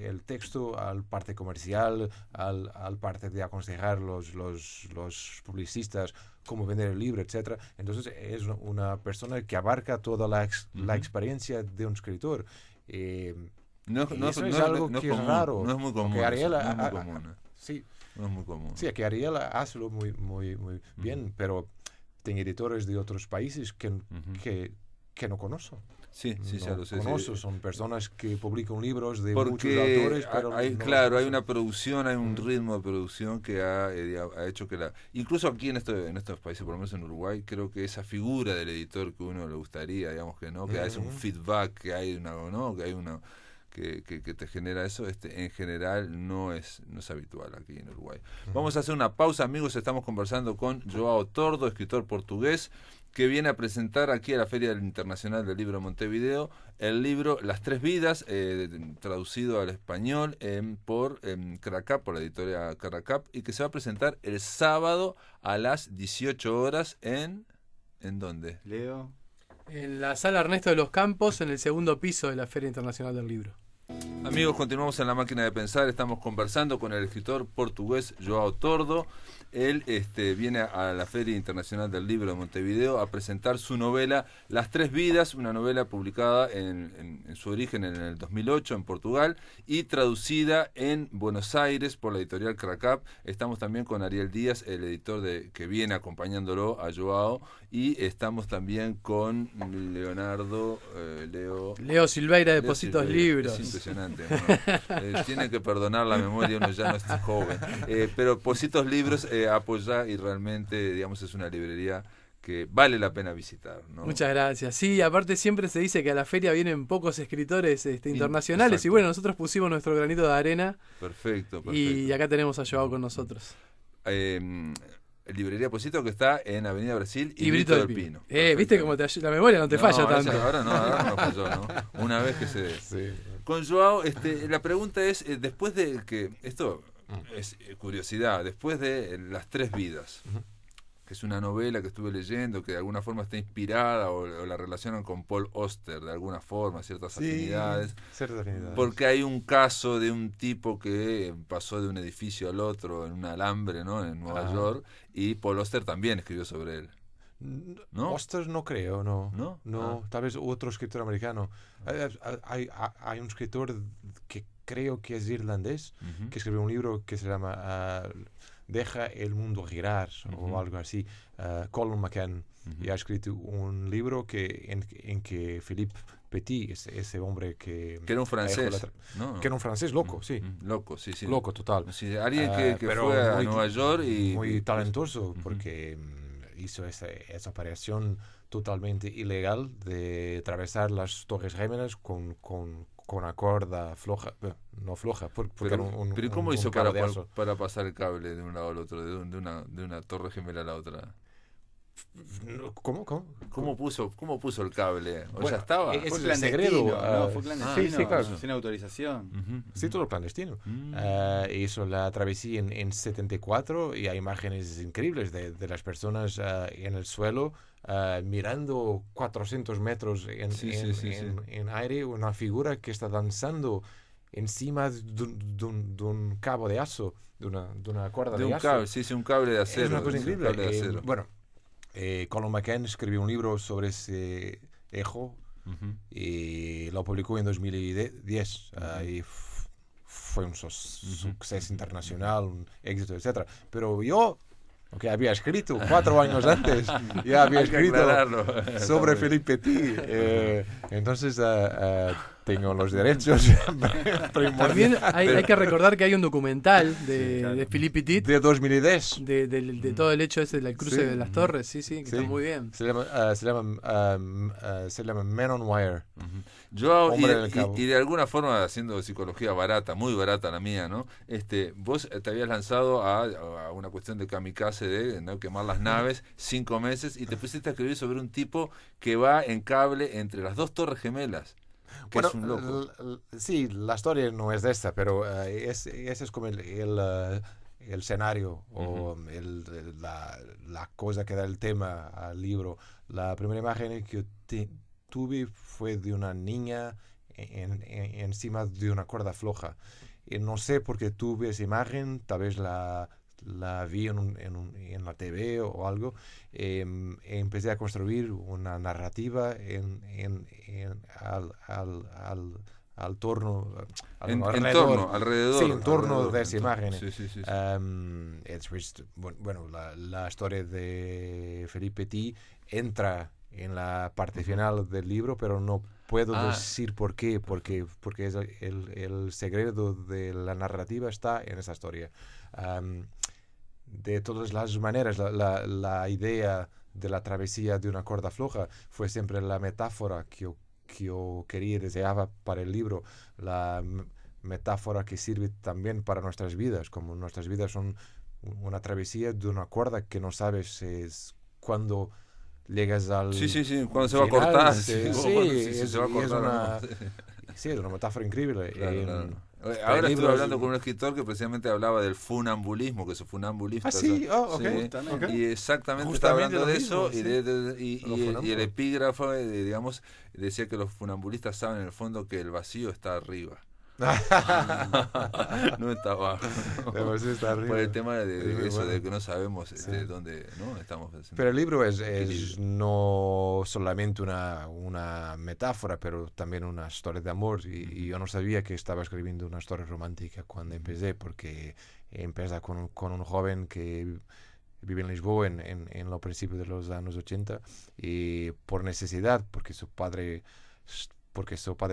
D: el texto al parte comercial, al parte de aconsejar los publicistas cómo vender el libro, etcétera. Entonces es una persona que abarca toda la experiencia de un escritor.
A: No es
D: algo que es raro.
A: No es muy común.
D: Sí.
A: No es muy común.
D: Sí, que Ariel hace muy bien, pero tiene editores de otros países que no conozco.
A: Sí, ya lo sé.
D: Conozco, son personas que publican libros de muchos autores, pero
A: hay una producción, hay un ritmo de producción que ha hecho que incluso aquí en estos países, por lo menos en Uruguay, creo que esa figura del editor que uno le gustaría, digamos que no, que es un feedback, que hay una que te genera eso, en general no es habitual aquí en Uruguay. Vamos a hacer una pausa, amigos. Estamos conversando con Joao Tordo, escritor portugués, que viene a presentar aquí a la Feria Internacional del Libro de Montevideo el libro Las Tres Vidas, traducido al español por Caracap, por la editorial Caracap, y que se va a presentar el sábado a las 18 horas ¿en dónde?
E: Leo.
F: En la sala Ernesto de los Campos, en el segundo piso de la Feria Internacional del Libro.
A: Amigos, continuamos en La Máquina de Pensar. Estamos conversando con el escritor portugués Joao Tordo. Él viene a la Feria Internacional del Libro de Montevideo a presentar su novela Las Tres Vidas, una novela publicada en su origen en el 2008 en Portugal y traducida en Buenos Aires por la editorial Caracap. Estamos también con Ariel Díaz, el editor que viene acompañándolo a Joao, y estamos también con
F: Leo Silveira de Positos Libros.
A: Es impresionante. Bueno, tiene que perdonar la memoria, uno ya no es joven. Pero Positos Libros apoya y realmente, digamos, es una librería que vale la pena visitar, ¿no?
F: Muchas gracias. Sí, aparte siempre se dice que a la feria vienen pocos escritores internacionales. Exacto. Y bueno, nosotros pusimos nuestro granito de arena.
A: Perfecto.
F: Y acá tenemos a Joao con nosotros.
A: librería Posito, que está en Avenida Brasil
F: y Brito del Pino. Viste cómo la memoria no te falla tanto.
A: Ahora no falló, ¿no? Una vez que se...
D: Sí.
A: Con Joao, la pregunta es, después de que... Esto es curiosidad. Después de Las Tres Vidas, que es una novela que estuve leyendo, que de alguna forma está inspirada o la relacionan con Paul Auster, de alguna forma, ciertas afinidades.
D: Ciertas afinidades.
A: Porque hay un caso de un tipo que pasó de un edificio al otro en un alambre, ¿no? En Nueva York, y Paul Auster también escribió sobre él. ¿No?
D: Auster no creo, no.
A: ¿No?
D: Tal vez otro escritor americano. Hay un escritor que creo que es irlandés, que escribió un libro que se llama Deja el mundo girar, o algo así. Colin McCann. Y ha escrito un libro en que Philippe Petit, ese hombre que
A: era un francés,
D: que era un francés loco, sí.
A: Loco, sí.
D: Loco, total.
A: Sí, alguien que fue a Nueva York y...
D: Muy talentoso, porque hizo esa operación totalmente ilegal de atravesar las Torres Gemelas con una cuerda floja, no floja, porque
A: pero ¿y cómo hizo
D: un
A: para pasar el cable de un lado al otro, de una torre gemela a la otra?
D: ¿Cómo?
A: ¿Cómo puso el cable? ¿O
D: Bueno,
A: ya estaba?
D: es
E: Fue
D: el
E: clandestino,
D: secreto.
E: fue clandestino,
D: sí, claro.
E: sin autorización.
D: Sí, todo clandestino. Hizo la travesía en 74 y hay imágenes increíbles de las personas en el suelo mirando 400 metros en aire, una figura que está danzando encima de un cabo de aso, de una cuerda de aso.
A: Cable, un cable de acero.
D: Es una cosa increíble.
A: Un cable de acero.
D: Colin McCann escribió un libro sobre ese ejo y lo publicó en 2010 y fue un suceso internacional, un éxito, etc. Pero yo, que había escrito 4 años antes, ya había escrito sobre Philippe Petit, entonces tengo los derechos.
F: También hay que recordar que hay un documental de Philippe Petit
D: de 2010
F: de todo el hecho ese del cruce de las torres, que está muy bien.
D: Se llama Men on Wire.
A: Yo y de alguna forma, haciendo psicología barata, muy barata la mía, ¿no? Vos te habías lanzado a una cuestión de kamikaze, de ¿no? quemar las naves 5 meses, y te pusiste a escribir sobre un tipo que va en cable entre las 2 torres gemelas. Que es un loco.
D: Sí, la historia no es de esta, pero ese es como el escenario o la cosa que da el tema al libro. La primera imagen que yo tuve fue de una niña encima de una cuerda floja. Y no sé por qué tuve esa imagen, tal vez la vi en la TV o algo. Empecé a construir una narrativa
A: alrededor.
D: Sí, en torno de esa imagen.
A: Sí.
D: Bueno, la historia de Philippe Petit entra en la parte final del libro, pero no puedo decir por qué, porque es el secreto de la narrativa está en esa historia. De todas las maneras, la idea de la travesía de una cuerda floja fue siempre la metáfora que yo quería y deseaba para el libro, la metáfora que sirve también para nuestras vidas, como nuestras vidas son una travesía de una cuerda que no sabes cuándo llegas al
A: cuando se va a cortar.
D: Es una metáfora increíble.
A: Claro. Ahora estuve hablando con un escritor que precisamente hablaba del funambulismo, que es funambulista. Y exactamente estaba hablando de eso, y el epígrafo, digamos, decía que los funambulistas saben en el fondo que el vacío está arriba. No está abajo.
D: Está arriba.
A: Por el tema de eso, de que no sabemos dónde estamos.
D: Pero el libro es no solamente una metáfora, pero también una historia de amor. Y yo no sabía que estaba escribiendo una historia romántica cuando empecé, porque empieza con un joven que vive en Lisboa en los principios de los años 80 y por necesidad, porque su padre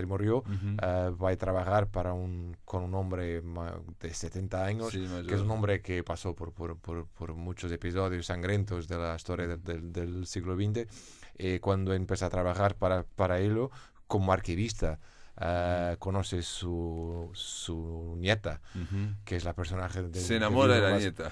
D: murió, va a trabajar con un hombre de 70 años, que es un hombre que pasó por muchos episodios sangrientos de la historia del siglo XX. Cuando empieza a trabajar para él como arquivista, conoce su nieta, que es la personaje
A: se enamora de la nieta.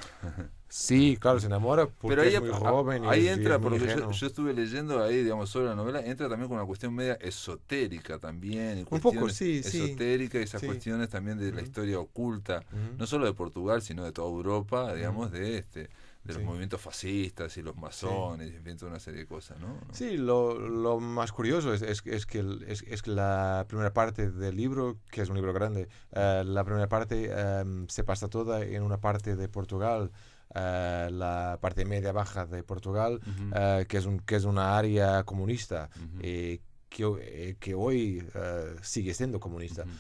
D: Sí, claro, se enamora porque
A: Pero ahí,
D: es muy joven. Y
A: ahí
D: es
A: entra,
D: muy
A: por lo que
D: ingenuo.
A: yo estuve leyendo ahí, digamos, sobre la novela, entra también con una cuestión media esotérica también, y
D: Un poco,
A: cuestiones
D: sí, sí.
A: esotéricas, y esas
D: Sí.
A: cuestiones también de la historia oculta,
D: Ujú.
A: no solo de Portugal, sino de toda Europa, digamos,
D: Ujú.
A: de los
D: Sí.
A: movimientos fascistas y los masones, y en fin, toda una serie de cosas, ¿no?
D: Sí, lo más curioso es que es que la primera parte del libro, que es un libro grande, la primera parte se pasa toda en una parte de Portugal, la parte media-baja de Portugal,
A: Ujú,
D: que es una área comunista.
A: ujú,
D: Que hoy sigue siendo comunista.
A: ujú.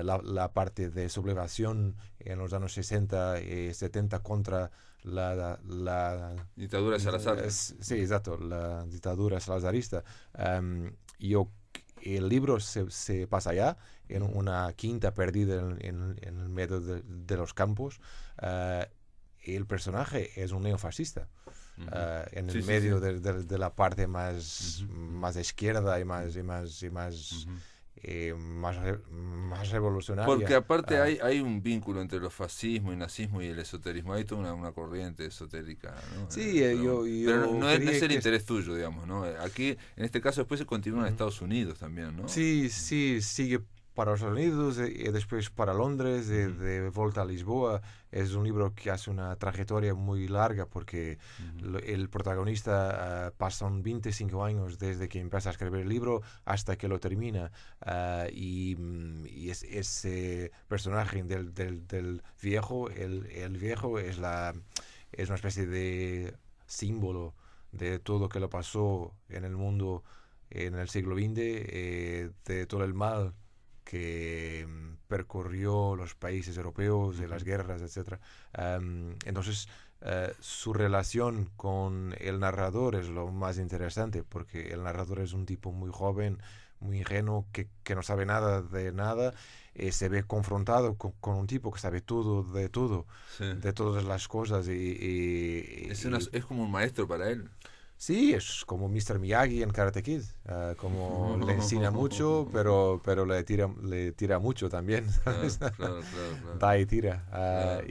D: La parte de sublevación en los años 60 y 70 contra la
A: Dictadura de Salazar.
D: sí, exacto, la dictadura salazarista. Yo, el libro se pasa allá, en una quinta perdida en el medio de los campos. El personaje es un neofascista.
A: Ujú.
D: En
A: Sí,
D: el
A: sí,
D: medio
A: sí.
D: de la parte más,
A: Ujú,
D: más izquierda y más
A: ujú.
D: más revolucionaria.
A: Porque aparte
D: Ah,
A: hay un vínculo entre los fascismo y nazismo y el esoterismo. Hay toda una corriente esotérica, ¿no?
D: sí,
A: Pero
D: yo
A: no
D: quería
A: es el
D: que...
A: interés tuyo, digamos, ¿no? Aquí, en este caso, después se continúa en
D: Ujú.
A: Estados Unidos también, ¿no?
D: Sí, sí, sigue para los Estados Unidos y después para Londres,
A: Ujú,
D: de vuelta a Lisboa. Es un libro que hace una trayectoria muy larga porque
A: ujú,
D: el protagonista pasan 25 años desde que empieza a escribir el libro hasta que lo termina. Y ese personaje del viejo, el viejo es una especie de símbolo de todo lo que le pasó en el mundo en el siglo XX, de todo el mal que percorrió los países europeos, de las
A: ujú,
D: guerras, etc. Entonces, su relación con el narrador es lo más interesante, porque el narrador es un tipo muy joven, muy ingenuo, que no sabe nada de nada, se ve confrontado con un tipo que sabe todo,
A: sí.
D: de todas las cosas,
A: Es como un maestro para él.
D: sí, es como Mr. Miyagi en Karate Kid, como le enseña mucho, pero le tira mucho también,
A: Claro,
D: ¿sabes?
A: claro, claro, claro,
D: Da y tira.
A: claro.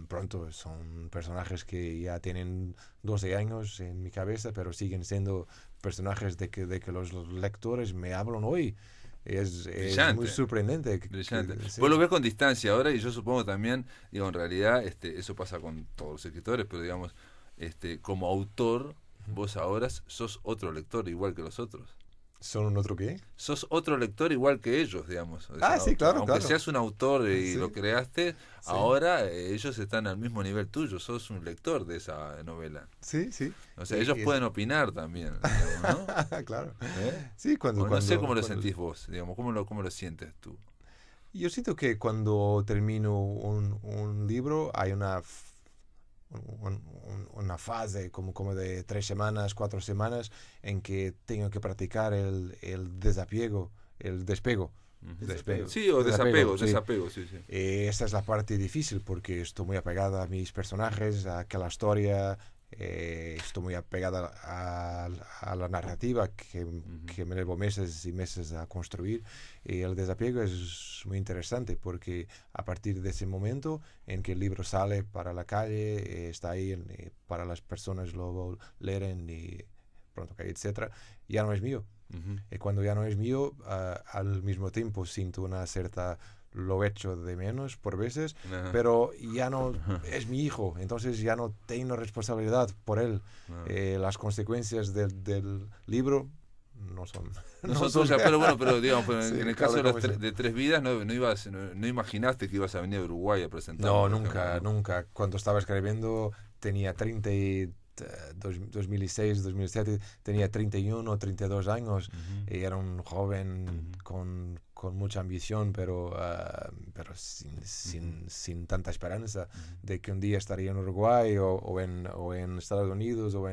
D: Pronto son personajes que ya tienen 12 años en mi cabeza, pero siguen siendo personajes de que los lectores me hablan hoy. Es muy
A: Brillante.
D: sorprendente.
A: Brillante.
D: Sí.
A: Vos lo ves con distancia ahora y yo supongo también, digo, en realidad eso pasa con todos los escritores, pero digamos, como autor, vos ahora sos otro lector igual que los otros.
D: ¿Son un otro qué?
A: Sos otro lector igual que ellos, digamos. O sea,
D: Sí, claro,
A: aunque
D: claro.
A: seas un autor y lo
D: Sí,
A: creaste,
D: sí,
A: ahora ellos están al mismo nivel tuyo, sos un lector de esa novela.
D: sí, sí.
A: O sea, ellos pueden opinar también, digamos, ¿no?
D: Claro.
A: ¿Eh?
D: Sí,
A: O no sé cómo lo sentís vos, digamos, cómo lo sientes tú.
D: yo siento que cuando termino un libro hay una fase como de 3 semanas, 4 semanas en que tengo que practicar el desapego, el despego.
A: Ujú.
D: Despego.
A: Sí, o desapego,
D: Sí.
A: desapego, sí, sí.
D: Esta es la parte difícil porque estoy muy apegado a mis personajes, a aquella historia, estoy muy apegado a la narrativa que me llevo meses y meses a construir. Y el desapego es muy interesante porque a partir de ese momento en que el libro sale para la calle, está ahí para las personas lo leen y pronto que etcétera, ya no es mío.
A: Ujú.
D: Y cuando ya no es mío, al mismo tiempo siento una cierta lo echo de menos por veces,
A: Ajá.
D: pero ya no es mi hijo, entonces ya no tengo responsabilidad por él.
A: Ajá.
D: Las consecuencias del libro no son...
A: No son tuyas, pero bueno, pero digamos, pero
D: Sí,
A: en el
D: cada
A: caso de,
D: como eso.
A: de Tres Vidas no imaginaste que ibas a venir a Uruguay a presentar.
D: No, nunca, nunca. Cuando estaba escribiendo tenía 2006, 2007, tenía 31, 32 años y era un joven con mucha ambición, pero sin tanta esperanza de que un día estaría en Uruguay o en Estados Unidos o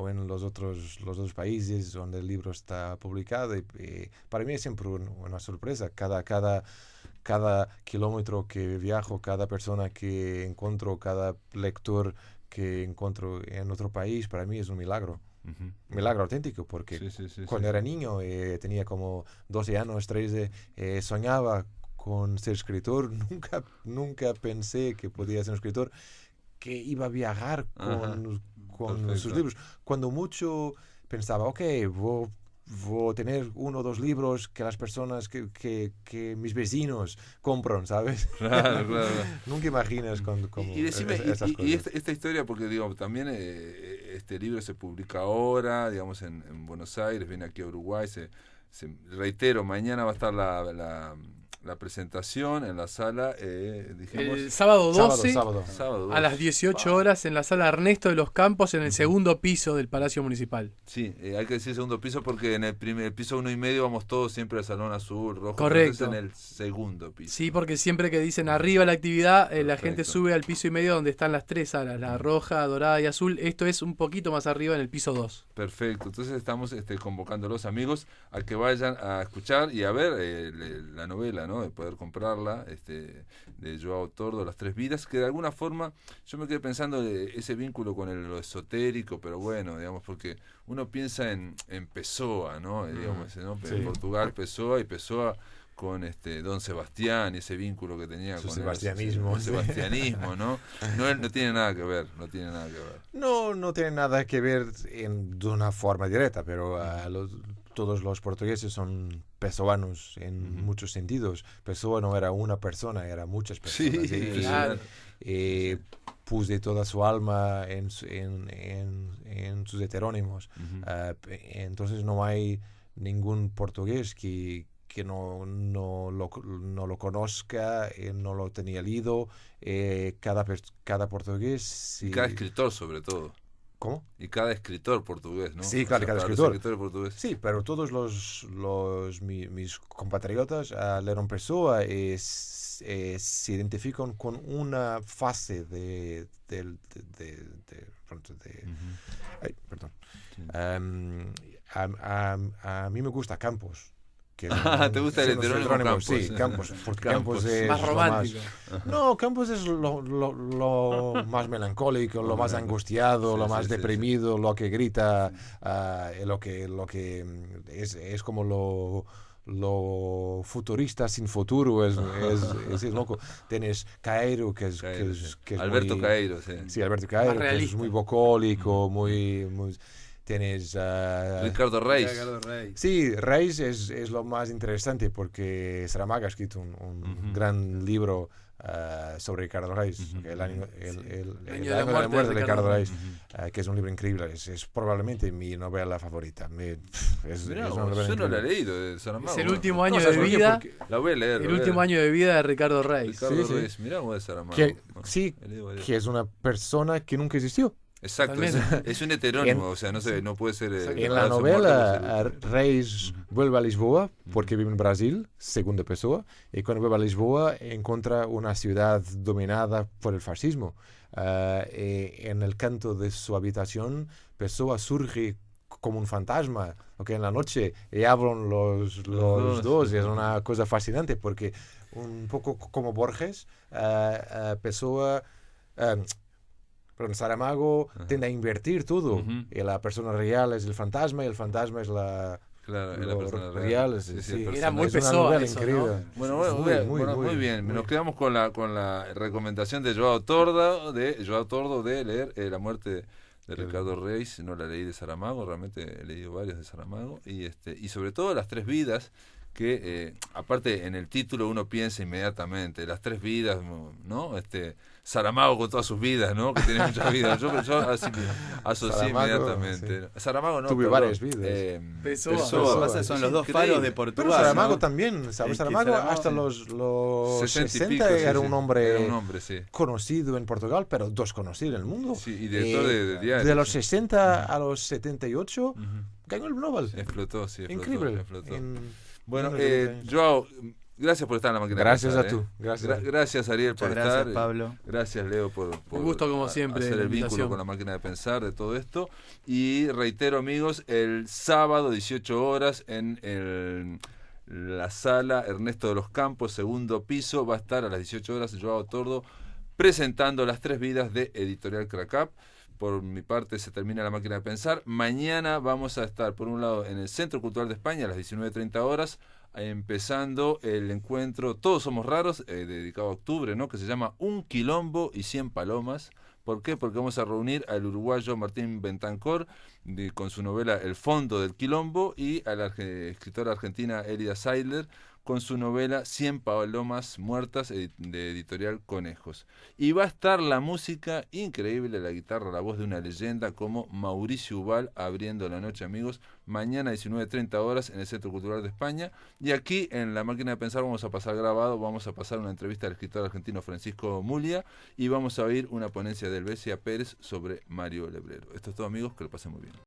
D: en los otros países donde el libro está publicado. Y para mí es siempre una sorpresa. Cada kilómetro que viajo, cada persona que encuentro, cada lector que encuentro en otro país, para mí es un milagro.
A: Ujú.
D: Milagro auténtico, porque
A: Sí,
D: cuando era niño, tenía como 12 años, 13, soñaba con ser escritor. Nunca pensé que podía ser un escritor, que iba a viajar con sus libros. Cuando mucho pensaba, ok, voy a tener 1 o 2 libros que las personas, que mis vecinos compran, ¿sabes?
A: Claro.
D: Nunca imaginas
A: Y decime,
D: esas cosas.
A: y esta historia, porque digo, también este libro se publica ahora, digamos, en Buenos Aires, viene aquí a Uruguay, reitero, mañana va a estar la presentación en la sala, dijimos,
F: El sábado 12
A: sábado
F: a las 18 horas en la sala Ernesto de los Campos, en el segundo piso del Palacio Municipal.
A: Sí, hay que decir segundo piso porque en el piso 1 y medio vamos todos siempre al salón azul, rojo.
F: Correcto.
A: En el segundo piso.
F: Sí, porque siempre que dicen arriba la actividad, la gente
A: Perfecto.
F: sube al piso y medio donde están las 3 salas, la roja, dorada y azul. Esto es un poquito más arriba en el piso 2.
A: Perfecto, entonces estamos convocando a los amigos a que vayan a escuchar y a ver la novela, ¿no? De poder comprarla, de Joao Tordo, Las 3 vidas, que de alguna forma yo me quedé pensando ese vínculo con lo esotérico, pero bueno, digamos, porque uno piensa en Pessoa, ¿no? Digamos, ¿no?
D: Sí.
A: En Portugal, Pessoa, y Pessoa con Don Sebastián y ese vínculo que tenía
D: Su
A: con
D: sebastianismo,
A: el sebastianismo, ¿no? No tiene nada que ver, no tiene nada que ver.
D: No tiene nada que ver de una forma directa, pero todos los portugueses son pessoanos en muchos sentidos. Pessoa no era una persona, era muchas personas.
A: Sí,
F: claro.
D: Puse toda su alma en sus heterónimos. Entonces no hay ningún portugués que no lo conozca, no lo tenía leído. Cada portugués... Sí.
A: Y cada escritor sobre todo.
D: ¿Cómo?
A: Y cada escritor portugués, ¿no?
D: Sí, claro,
A: O sea,
D: cada
A: para los
D: escritor.
A: escritores portugueses.
D: Sí, pero todos mis compatriotas leyeron Pessoa se identifican con una fase ay, perdón.
A: Sí.
D: A mí me gusta Campos.
A: ¿Te gusta el heterónimo Campos?
D: Sí, Campos, porque Campos es
F: Más romántico.
D: No, Campos es lo más melancólico, lo más angustiado, lo más deprimido, lo que grita, lo que es como lo futurista sin futuro, es loco. Tienes Caeiro, que es
A: Alberto
D: muy,
A: Caeiro, sí.
D: Sí, Alberto Caeiro, que es muy vocólico, muy tienes
A: Ricardo Reis.
D: Sí, Reis es lo más interesante porque Saramago ha escrito un gran libro sobre Ricardo Reis, el año de la muerte de Ricardo Reis, que es un libro increíble, es probablemente mi novela favorita.
A: Mirá, yo no la he leído de Saramago.
F: Es el último año de vida.
A: La voy a leer.
F: El último año de vida de Ricardo Reis.
A: Ricardo Reis, mirá cómo es Saramago.
D: Que es una persona que nunca existió.
A: Exacto, es un heterónimo, o sea, no puede ser...
D: En la novela, Reis vuelve a Lisboa porque vive en Brasil, según Pessoa, y cuando vuelve a Lisboa encuentra una ciudad dominada por el fascismo. En el canto de su habitación, Pessoa surge como un fantasma, okay, en la noche, y hablan los dos, y es una cosa fascinante porque un poco como Borges, Pessoa... Pero Saramago tiende a invertir todo. Y la persona real es el fantasma y el fantasma es la...
A: Claro, es la persona
D: real.
A: Sí.
F: Era muy
D: es una
F: Pessoa
D: novela
F: eso,
D: increíble.
F: ¿no?
A: Muy bien. Nos quedamos con la recomendación de Joao Tordo de leer La muerte de Ricardo Reis. No la leí de Saramago, realmente he leído varios de Saramago. Y sobre todo Las 3 vidas, que aparte en el título uno piensa inmediatamente, Las 3 vidas, ¿no? Saramago con todas sus vidas, ¿no? Que tiene muchas vidas. Yo así asocié
D: Saramago,
A: inmediatamente. Sí. Saramago no.
D: Tuve varias vidas.
F: Pessoa.
E: Son los dos faros de Portugal.
D: Pero Saramago
E: ¿no?
D: también, ¿sabes? Saramago hasta los 60 era un hombre conocido en Portugal, pero desconocido en el mundo.
A: Sí, y director de diarios.
D: De los 60 a los 78 ganó el Nobel.
A: Explotó.
D: Increíble.
A: Bueno, Joao, gracias por estar en la máquina.
D: Gracias
A: de pensar,
D: a tú. Gracias.
A: Gracias Ariel por
E: Gracias,
A: estar.
E: Pablo.
A: Gracias Leo por
F: un gusto como siempre
A: hacer el vínculo con la máquina de pensar de todo esto. Y reitero amigos, el sábado 18 horas en la sala Ernesto de los Campos, segundo piso, va a estar a las 18 horas Joao Tordo presentando Las 3 vidas de Editorial Cracap. Por mi parte se termina la máquina de pensar. Mañana vamos a estar por un lado en el Centro Cultural de España a las 19:30 horas empezando el encuentro Todos Somos Raros, dedicado a octubre, ¿no? Que se llama Un Quilombo y 100 Palomas. ¿Por qué? Porque vamos a reunir al uruguayo Martín Bentancor con su novela El Fondo del Quilombo y a la escritora argentina Elida Seidler con su novela 100 Palomas Muertas de editorial Conejos. Y va a estar la música increíble, la guitarra, la voz de una leyenda como Mauricio Ubal abriendo la noche, amigos, mañana 19:30 horas en el Centro Cultural de España. Y aquí en La Máquina de Pensar vamos a pasar grabado, vamos a pasar una entrevista al escritor argentino Francisco Mulia y vamos a oír una ponencia del Besia Pérez sobre Mario Lebrero. Esto es todo, amigos, que lo pasen muy bien.